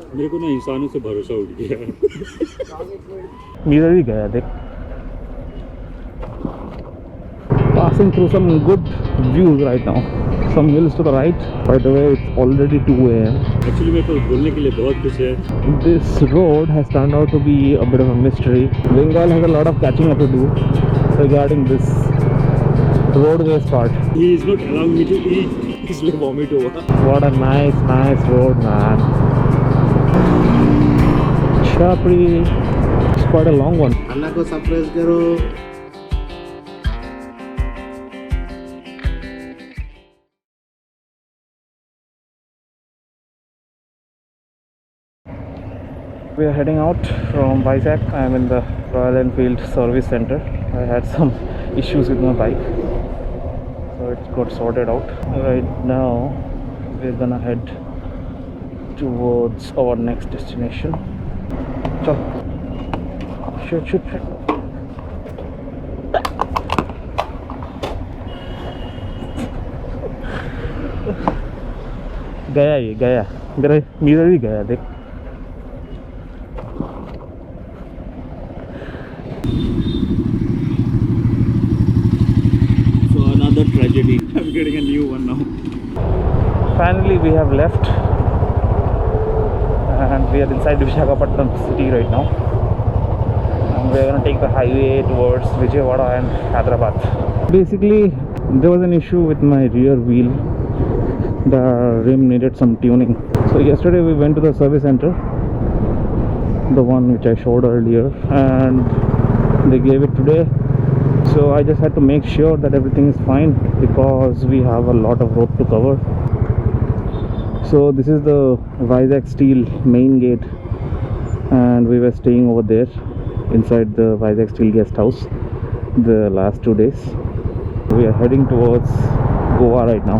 मेरे को ना इंसानों से भरोसा उठ गया। इधर ही गया देख. Passing through some good views right now. Some hills to the right. By the way, it's already 2 a.m. Actually मेरे पास बोलने के लिए बहुत कुछ है. This road has turned out to be a bit of a mystery. Bengal has a lot of catching up to do regarding this roadways part. He is not allowing me to eat. इसलिए vomit हुआ. What a nice road, man. Chapri. It's quite a long one. अन्ना को surprise करो. We are heading out from Vizag. I am in the Royal Enfield service center. I had some issues with my bike, so it got sorted out. Right now we're gonna head towards our next destination. Chal. Shoot. गया मेरा mirror ही गया देख. Another tragedy. I'm getting a new one now. Finally we have left and we are inside Visakhapatnam city right now, and we are going to take the highway towards Vijayawada and Hyderabad. Basically there was an issue with my rear wheel. The rim needed some tuning, so yesterday we went to the service center, the one which I showed earlier, and they gave it today. So I just had to make sure that everything is fine because we have a lot of road to cover. So this is the Vizag Steel main gate, and we were staying over there inside the Vizag Steel guest house the last 2 days. We are heading towards Goa right now,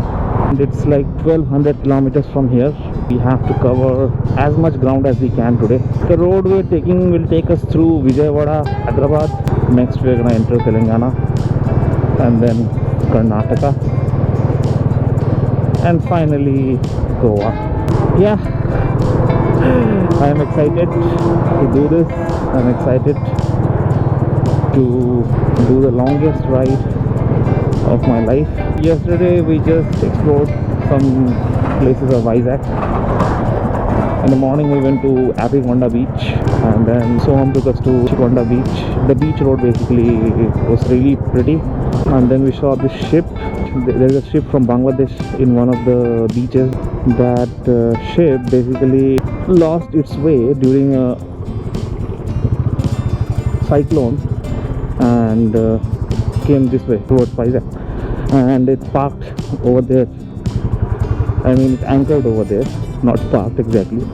and it's like 1200 kilometers from here. We have to cover as much ground as we can today. The road we're taking will take us through Vijayawada, Hyderabad. Next we're gonna enter Telangana and then Karnataka and finally Goa. Yeah, I am excited to do this. I'm excited to do the longest ride of my life. Yesterday we just explored some places of Vizag. In the morning we went to Apikonda beach, and then Soham took us to Chikonda beach. The beach road basically was really pretty, and then we saw this ship. There's a ship from Bangladesh in one of the beaches. That ship basically lost its way during a cyclone and came this way towards Vizag, and it parked over there. I mean, it anchored over there, not parked exactly.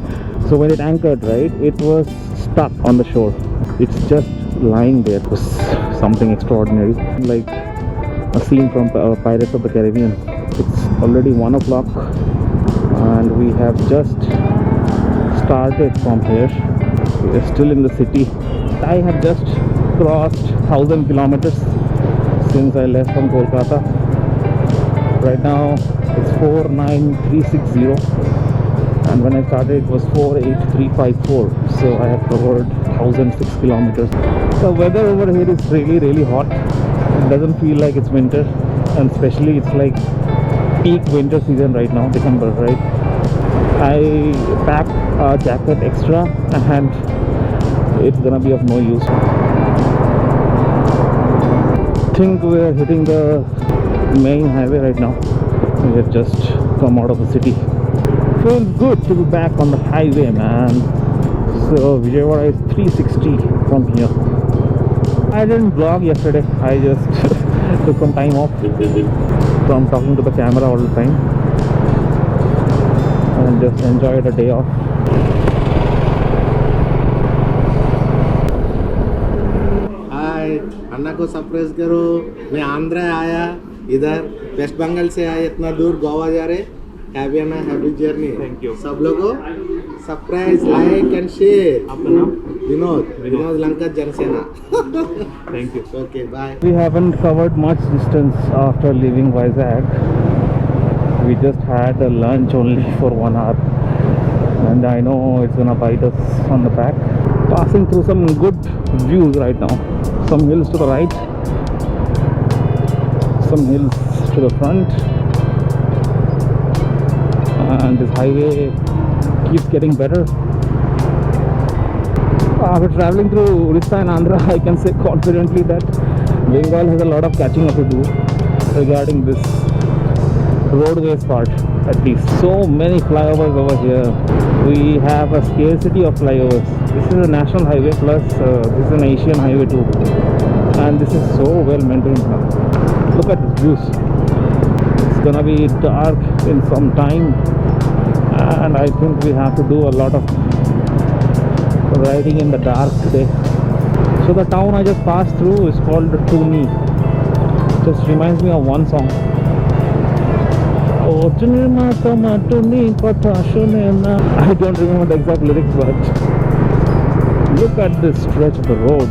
So when it anchored, right, it was stuck on the shore. It's just lying there. It was something extraordinary, like a scene from Pirates of the Caribbean. It's already 1 o'clock and we have just started from here. We are still in the city. I have just crossed 1000 kilometers since I left from Kolkata. Right now it's 49360, and when I started it was 48354, so I have covered 1006 kilometers. The weather over here is really hot. It doesn't feel like it's winter, and especially it's like peak winter season right now, December, right? I packed a jacket extra and it's gonna be of no use. I think we're hitting the main highway right now. We have just come out of the city. Feels good to be back on the highway, man. So Vijayawada is 360 from here. I didn't vlog yesterday. I just took some time off from talking to the camera all the time and just enjoyed a day off. हाय, अन्ना को surprise करो. मैं आंध्रा आया, इधर waste Bengal से आया, इतना दूर गोवा जा रहे. Happy Anna, happy journey. Thank you. सब लोगों सरप्राइज, लाइक एंड शेयर. आपका नाम? Vinod Lanka Jana Sena. Thank you. Okay, bye. We haven't covered much distance after leaving Vizag. We just had a lunch only for 1 hour, and I know it's gonna bite us on the back. Passing through some good views right now. Some hills to the right, some hills to the front, and this highway keeps getting better. After traveling through Orissa and Andhra, I can say confidently that Bengal has a lot of catching up to do regarding this roadways part, at least. So many flyovers over here. We have a scarcity of flyovers. This is a national highway, plus this is an Asian highway too, and this is so well maintained now. Look at these views. It's gonna be dark in some time, and I think we have to do a lot of riding in the dark today. So the town I just passed through is called Tuni. Just reminds me of one song. I don't remember the exact lyrics, but look at this stretch of the road.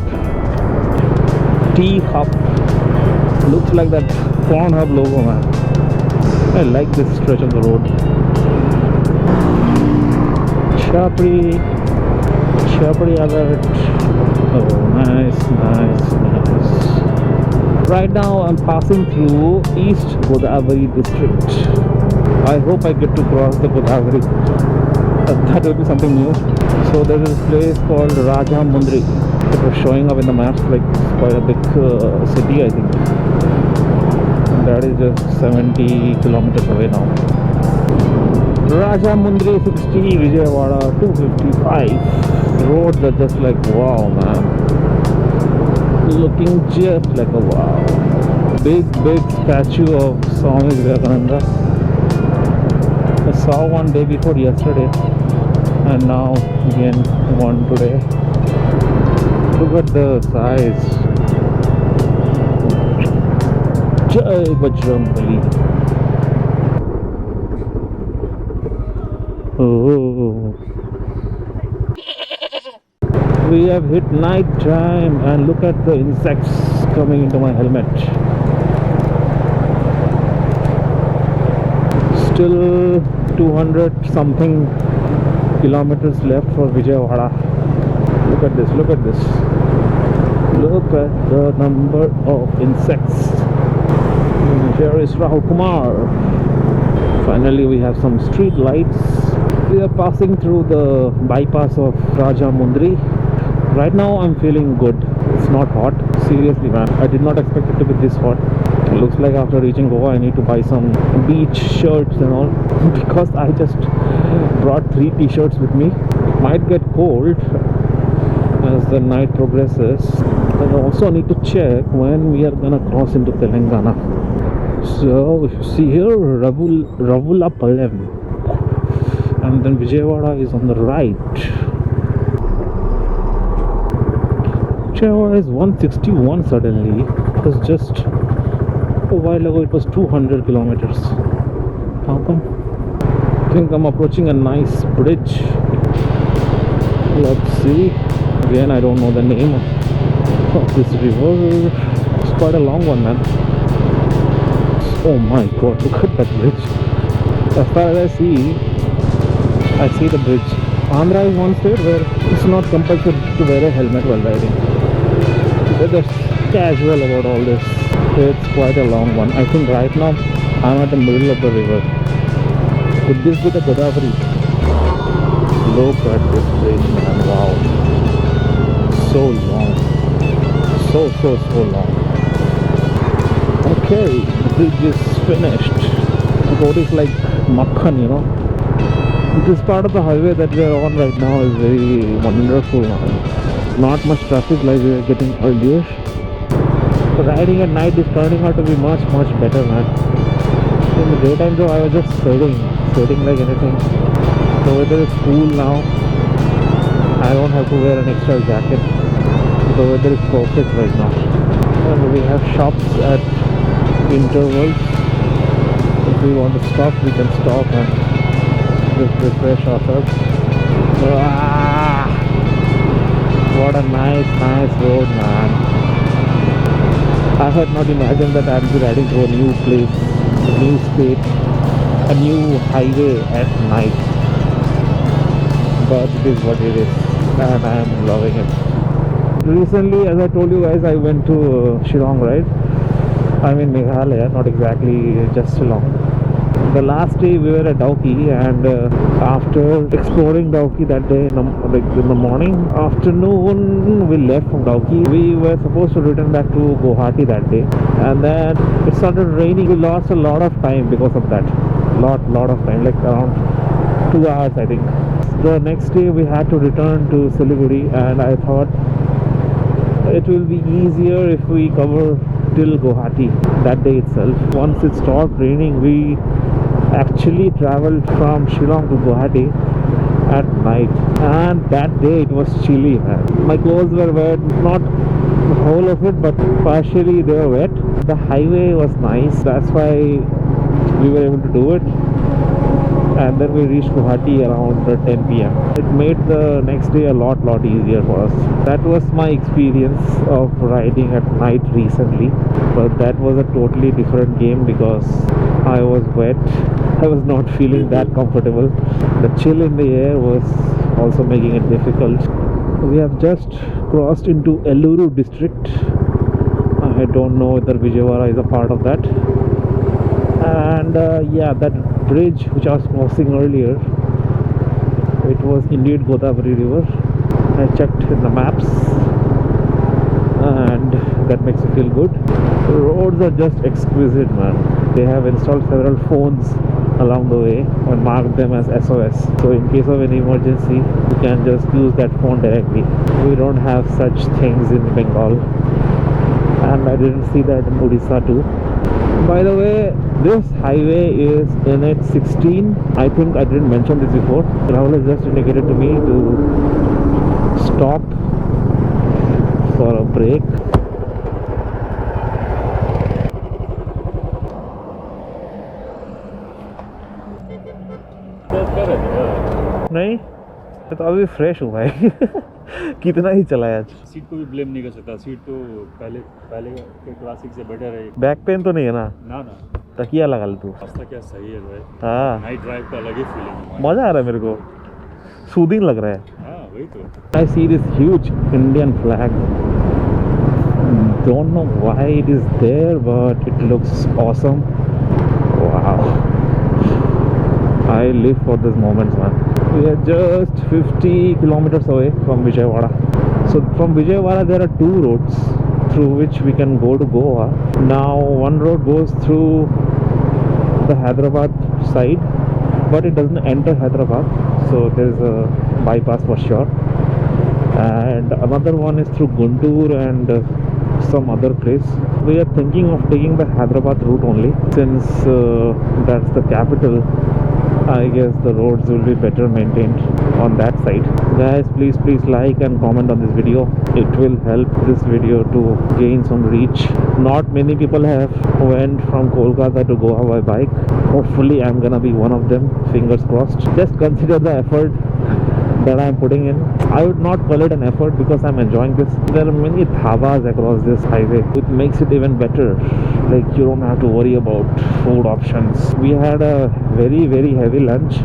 T-Hub. Looks like that Pornhub logo, man. I like this stretch of the road. Chapri alert. Oh, nice. Right now I'm passing through East Godavari district. I hope I get to cross the Godavari. That will be something new. So there is a place called Rajamundry. It was showing up in the maps like it's quite a big city, I think. And that is just 70 kilometers away now. Rajamundry 60, Vijayawada 255. The roads are just like wow, man. Looking just like a wow. Big statue of Swami Vivekananda. I saw one day before yesterday, and now again one today. Look at the size. Jai Bajrangbali. Oh. We have hit night time, and look at the insects coming into my helmet. Still 200 something kilometers left for Vijayawada. Look at this. Look at the number of insects. Here is Rahul Kumar. Finally we have some street lights. We are passing through the bypass of Rajamundry. Right now I'm feeling good. It's not hot. Seriously, man, I did not expect it to be this hot. It looks like after reaching Goa I need to buy some beach shirts and all because I just brought 3 t-shirts with me. It might get cold as the night progresses. I also need to check when we are gonna cross into Telangana. So if you see here, Ravulapalem, and then Vijayawada is on the right. Vijayawada is 161 suddenly. It was just a while ago, it was 200 kilometers. How come? I think I'm approaching a nice bridge. Let's see. Again, I don't know the name of this river. It's quite a long one, man. Oh my god, look at that bridge. As far as I see the bridge. Andhra is one state where it's not compulsory to wear a helmet while riding. They're just casual about all this. It's quite a long one. I think right now I'm at the middle of the river. Could this be the Godavari? Look at this bridge, man. Wow. So long. So long. Okay, the bridge is finished. The road is like makhan, you know. This part of the highway that we are on right now is very wonderful, man. Not much traffic like we were getting earlier. But riding at night is turning out to be much better, man. In the daytime though, I was just sweating like anything. The weather is cool now. I don't have to wear an extra jacket. The weather is perfect right now. And we have shops at intervals. If we want to stop, we can stop and just refresh ourselves. What a nice road, man. I had not imagined that I'd be riding through a new place, a new state, a new highway at night. but it is what it is, and I am loving it. Recently, as I told you guys, I went to Shillong, right? I mean Meghalaya, not exactly just Shillong. The last day we were at Dauki, and after exploring Dauki that day, in the morning, afternoon we left from Dauki. We were supposed to return back to Guwahati that day, and then it started raining. We lost a lot of time because of that. Lot of time, like around 2 hours I think. The next day we had to return to Siliguri, and I thought it will be easier if we cover till Guwahati that day itself. Once it stopped raining, we actually traveled from Shillong to Guwahati at night, and that day it was chilly, man. My clothes were wet, not the whole of it, but partially they were wet. The highway was nice, that's why we were able to do it. And then we reached Guwahati around 10 p.m. It made the next day a lot easier for us. That was my experience of riding at night recently, but that was a totally different game because I was wet. I was not feeling that comfortable. The chill in the air was also making it difficult. We have just crossed into Eluru district. I don't know whether Vijayawada is a part of that. And yeah, that bridge which I was crossing earlier, it was indeed Godavari river. I checked in the maps, and that makes me feel good. The roads are just exquisite, man. They have installed several phones along the way and marked them as SOS, so in case of any emergency you can just use that phone directly. We don't have such things in Bengal, and I didn't see that in Odisha too. By the way, this highway is NH16. I think I didn't mention this before. Rahul has just indicated to me to stop for a break. नहीं, तो अभी fresh हुआ है. कितना ही चला है आज. Seat को भी ब्लेम नहीं कर सकता. सीट तो पहले के क्लासिक से बेटर है. बैक पेन तो नहीं है ना? ना तकिया लगा ले तू. रास्ता क्या सही है भाई. हाँ, नाइट ड्राइव का अलग ही फीलिंग है. मजा आ रहा है मेरे को. सूदिंग लग रहा है. हाँ वही तो. I see this huge Indian flag. Don't know why it is there, but it looks awesome. Wow. I live for these moments, man. We are just 50 kilometers away from Vijayawada. So from Vijayawada there are two roads through which we can go to Goa. Now one road goes through the Hyderabad side, but it doesn't enter Hyderabad, so there is a bypass for sure. And another one is through Guntur and some other place. We are thinking of taking the Hyderabad route only, since that's the capital. I guess the roads will be better maintained on that side. Guys, please like and comment on this video. It will help this video to gain some reach. Not many people have went from Kolkata to Goa by bike. Hopefully I'm gonna be one of them. Fingers crossed. Just consider the effort that I'm putting in. I would not call it an effort because I'm enjoying this. There are many dhabas across this highway. It makes it even better. Like, you don't have to worry about food options. We had a very heavy lunch,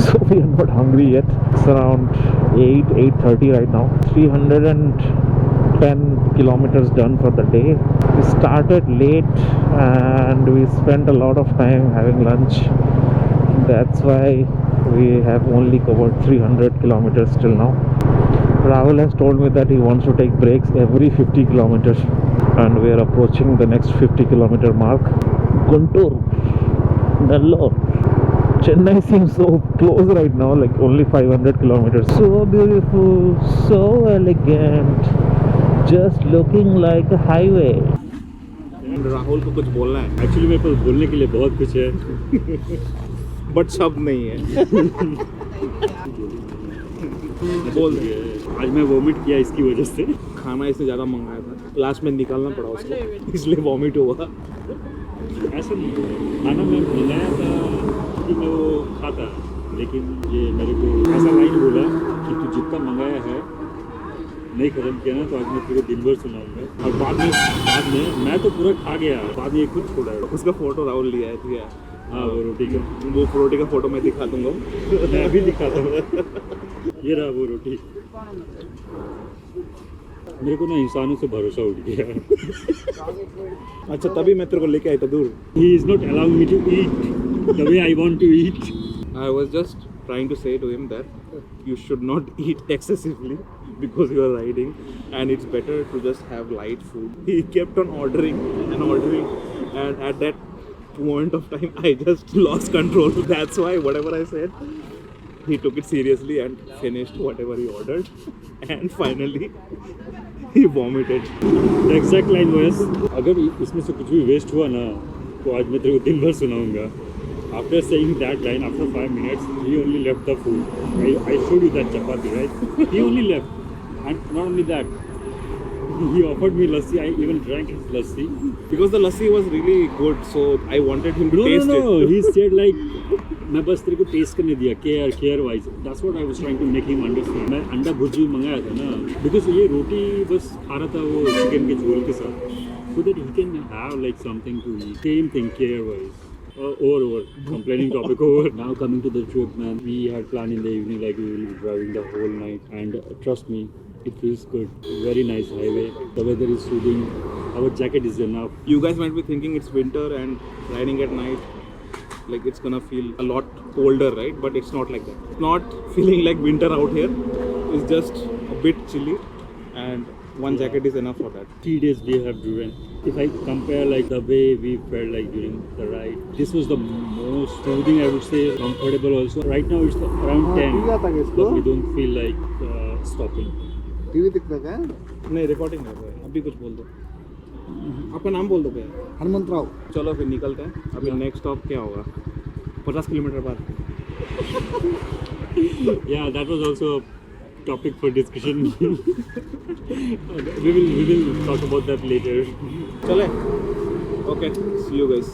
so we are not hungry yet. It's around 8:30 right now. 310 kilometers done for the day. We started late and we spent a lot of time having lunch. That's why we have only covered 300 kilometers till now. Rahul has told me that he wants to take breaks every 50 kilometers, and we are approaching the next 50 kilometer mark. Guntur, Nellore, Chennai seems so close right now, like only 500 kilometers. So beautiful, so elegant, just looking like a highway. Rahul को कुछ बोलना है. Actually मेरे पास बोलने के लिए बहुत कुछ है, बट शब्द नहीं है. बोल दे. आज मैं वॉमिट किया इसकी वजह से. खाना इसने ज़्यादा मंगाया था, लास्ट में निकालना पड़ा उसको, इसलिए वॉमिट हुआ. ऐसा नहीं है. खाना मैं मंगाया था कि मैं वो खाता, लेकिन ये मेरे को ऐसा लाइन बोला कि तू जितना मंगाया है नहीं खत्म किया ना तो आज मैं पूरे दिन भर सुनाऊंगा. और बाद में मैं तो पूरा खा गया, बाद में ये खुद छोड़ा है. उसका फोटो राहुल लिया है, ठीक है. हाँ, वो रोटी का फोटो मैं दिखा दूंगा. मैं अभी दिखाता हूँ. ये रहा वो रोटी। मेरे को ना इंसानों से भरोसा उठ गया। अच्छा तभी मैं तेरे को लेके आया था दूर। He is not allowing me to eat the way I want to eat. I was just trying to say to him that you should not eat excessively because you are riding and it's better to just have light food. He kept on ordering and at that point of time I just lost control. That's why whatever I said, he took it seriously and finished whatever he ordered and finally he vomited. The exact line was, अगर इसमें से कुछ भी waste हुआ ना तो आज मैं तेरे को दिन भर सुनाऊंगा. After saying that line, after 5 minutes, he only left the food. I showed you that chapati, right? He only left. And not only that, he offered me lassi. I even drank his lassi. Because the lassi was really good, so I wanted him to taste No. it. He said like, मैं बस तेरे को test करने दिया, care wise. That's what I was trying to make him understand. मैं अंडा भुर्जी मंगाया था ना, because ये रोटी बस खा रहा था वो चिकन के झोल के साथ, so that he can have like something to eat. Same thing care wise. Over. Complaining topic over. Now coming to the truth, man. We had planned in the evening like we will be driving the whole night, and trust me, it feels good. Very nice highway. The weather is soothing. Our jacket is enough. You guys might be thinking it's winter and riding at night, like it's gonna feel a lot colder, right? But it's not like that. It's not feeling like winter out here. It's just a bit chilly and one jacket is enough for that. 3 days we have driven. If I compare like the way we felt like during the ride, this was the most soothing, I would say, comfortable also. Right now it's around 10, but we don't feel like stopping. TV दिखता क्या? नहीं recording कर रहा है, अभी कुछ बोल दो, आपका नाम बोल दो भैया। हनुमंतराव। चलो फिर निकलते हैं। अभी नेक्स्ट स्टॉप क्या होगा? 50 किलोमीटर बाद। Yeah, that was also a topic for discussion. we will talk about that later. चले, okay, see you guys.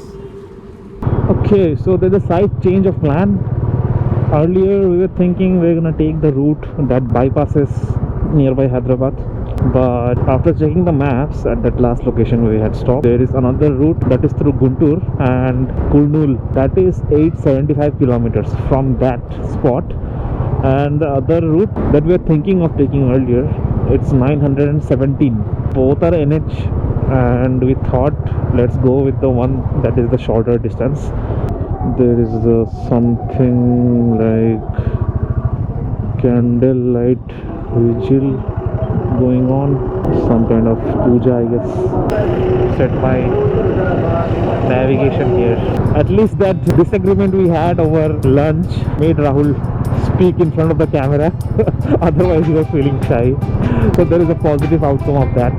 Okay, so there's a slight change of plan. Earlier we were thinking we're gonna take the route that bypasses nearby Hyderabad, but after checking the maps at that last location where we had stopped, there is another route that is through Guntur and Kurnool. That is 875 kilometers from that spot, and the other route that we were thinking of taking earlier, it's 917. Both are NH, and we thought let's go with the one that is the shorter distance. There is something like candlelight vigil going on, some kind of puja, I guess, set by navigation here. At least that disagreement we had over lunch made Rahul speak in front of the camera. Otherwise he was feeling shy, so there is a positive outcome of that.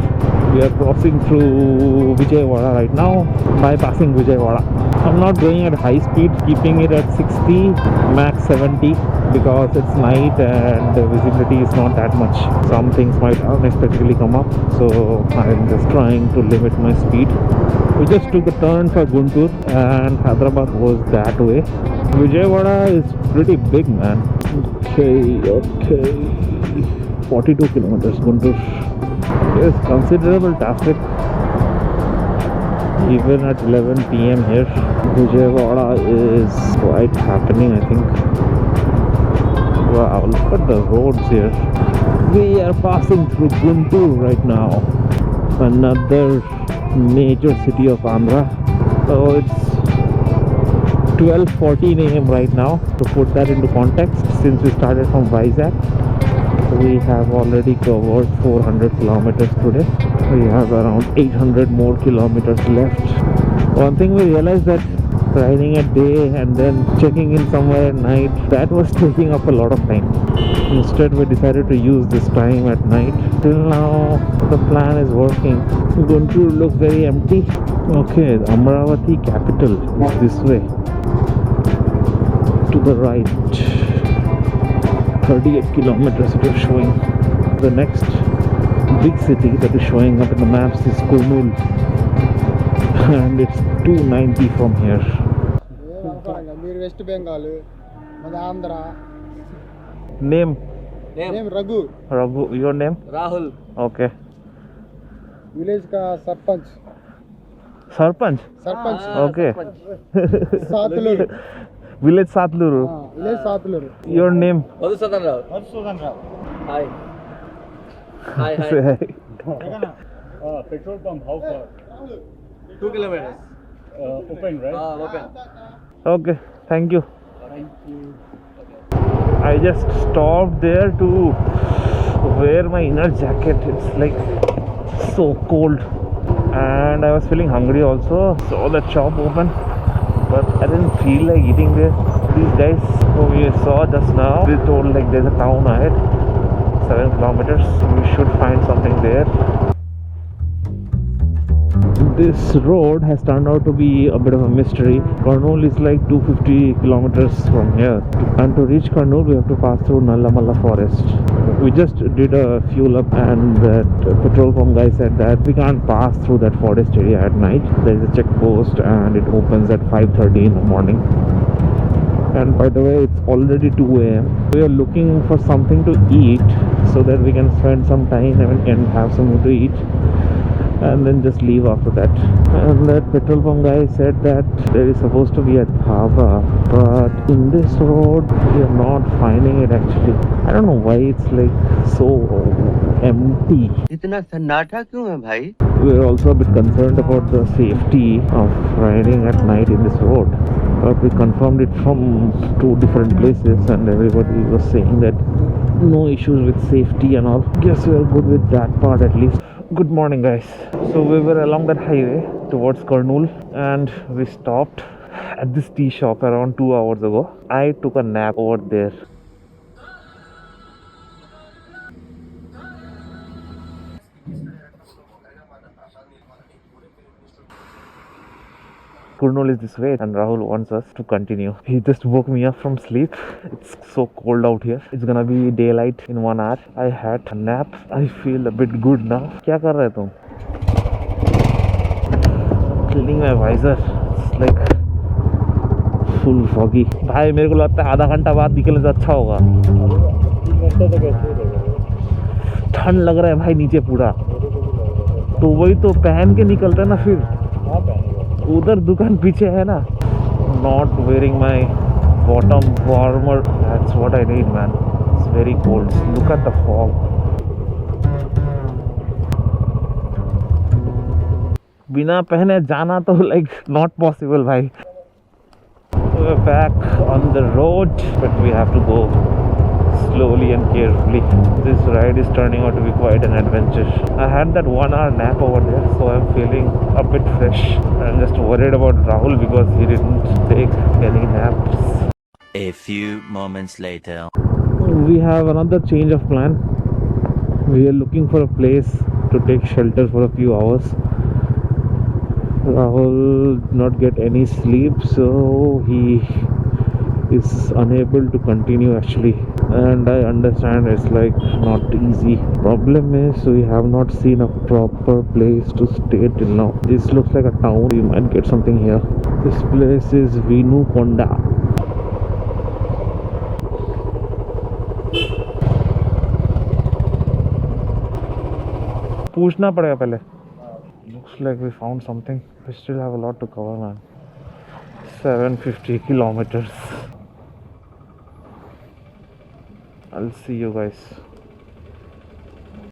We are crossing through Vijayawada right now, bypassing Vijayawada. I'm not going at high speed, keeping it at 60, max 70, because it's night and the visibility is not that much. Some things might unexpectedly come up, so I'm just trying to limit my speed. We just took a turn for Guntur and Hyderabad was that way. Vijayawada is pretty big, man. Okay, 42 kilometers Guntur. There's considerable traffic even at 11 PM here. Vijayawada is quite happening, I think. Wow, look at the roads here. We are passing through Guntur right now, another major city of Andhra. So it's 12:14 AM right now. To put that into context, since we started from Vizag, we have already covered 400 kilometers today. We have around 800 more kilometers left. One thing we realized that riding at day and then checking in somewhere at night, that was taking up a lot of time. Instead we decided to use this time at night. Till now the plan is working. Guntur looks very empty. Okay, the Amravati capital is this way, to the right. 38 kilometers it is showing. The next big city that is showing up in the maps is Kurnool, and it's 290 from here. మీరు వెస్ట్ బెంగాల్, మన Andhra. Name Raghu. Raghu. Your name? Rahul. Okay. Village का sarpanch. Sarpanch? Sarpanch. Okay. 7 लोग. Village Satluru. Village Satuluru. Your name? Madhusudan Rao. Hi. Hi hi. Say hi. Petrol pump, how far? 2 kilometers. Open, right? Open. Okay, thank you. Thank you. I just stopped there to wear my inner jacket. It's like so cold, and I was feeling hungry also. Saw the shop open, but I didn't feel like eating there. These guys whom we saw just now, they told like there's a town ahead, 7 kilometers. We should find something there. This road has turned out to be a bit of a mystery. Kurnool is like 250 kilometers from here, and to reach Kurnool we have to pass through Nallamala forest. We just did a fuel up, and that petrol pump guy said that we can't pass through that forest area at night. There is a check post and it opens at 5:30 in the morning. And by the way, it's already 2 a.m. We are looking for something to eat so that we can spend some time and have something to eat, and then just leave after that. And that petrol pump guy said that there is supposed to be a dhaba, but in this road we are not finding it actually. I don't know why it's like so empty. इतना सन्नाटा क्यों है भाई? We are also a bit concerned about the safety of riding at night in this road, but we confirmed it from 2 different places, and everybody was saying that no issues with safety and all. Guess we are good with that part at least. Good morning guys. So we were along that highway towards Kurnool, and we stopped at this tea shop around 2 hours ago. I took a nap over there. Kurnool is this way, and Rahul wants us to continue. He just woke me up from sleep. It's so cold out here. It's gonna be daylight in 1 hour. I had a nap. I feel a bit good now. क्या कर रहे तुम? Cleaning my visor. It's like full foggy. भाई मेरे को लगता है आधा घंटा बाद निकलने से अच्छा होगा. ठंड लग रहा है भाई नीचे पूरा. तो वही तो पहन के निकलता है ना फिर. उधर दुकान पीछे है ना. Not wearing my bottom warmer. That's what I need, man. It's very cold. Look at the fog. बिना पहने जाना तो like not possible, भाई. We're back on the road, but we have to go slowly and carefully. This ride is turning out to be quite an adventure. I had that 1 hour nap over there, so I'm feeling a bit fresh. I'm just worried about Rahul because he didn't take any naps. A few moments later. We have another change of plan. We are looking for a place to take shelter for a few hours. Rahul did not get any sleep, so he is unable to continue actually, and I understand it's like not easy. Problem is we have not seen a proper place to stay till now. This looks like a town. We might get something here. This place is Vinukonda. पूछना पड़ेगा पहले. Looks like we found something. We still have a lot to cover, man. 750 kilometers. I'll see you guys.